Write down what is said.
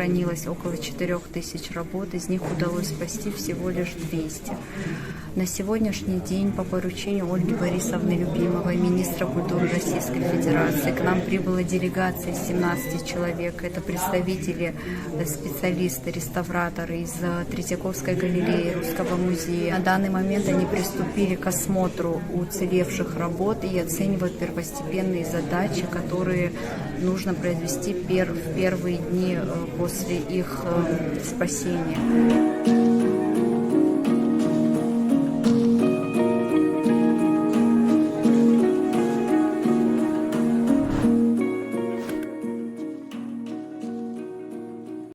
сохранилось около 4000 работ, из них удалось спасти всего лишь 200. На сегодняшний день по поручению Ольги Борисовны Любимовой, министра культуры Российской Федерации, к нам прибыла делегация из 17 человек. Это представители, специалисты, реставраторы из Третьяковской галереи, Русского музея. На данный момент они приступили к осмотру уцелевших работ и оценивают первостепенные задачи, которые нужно произвести в первые дни после их спасения.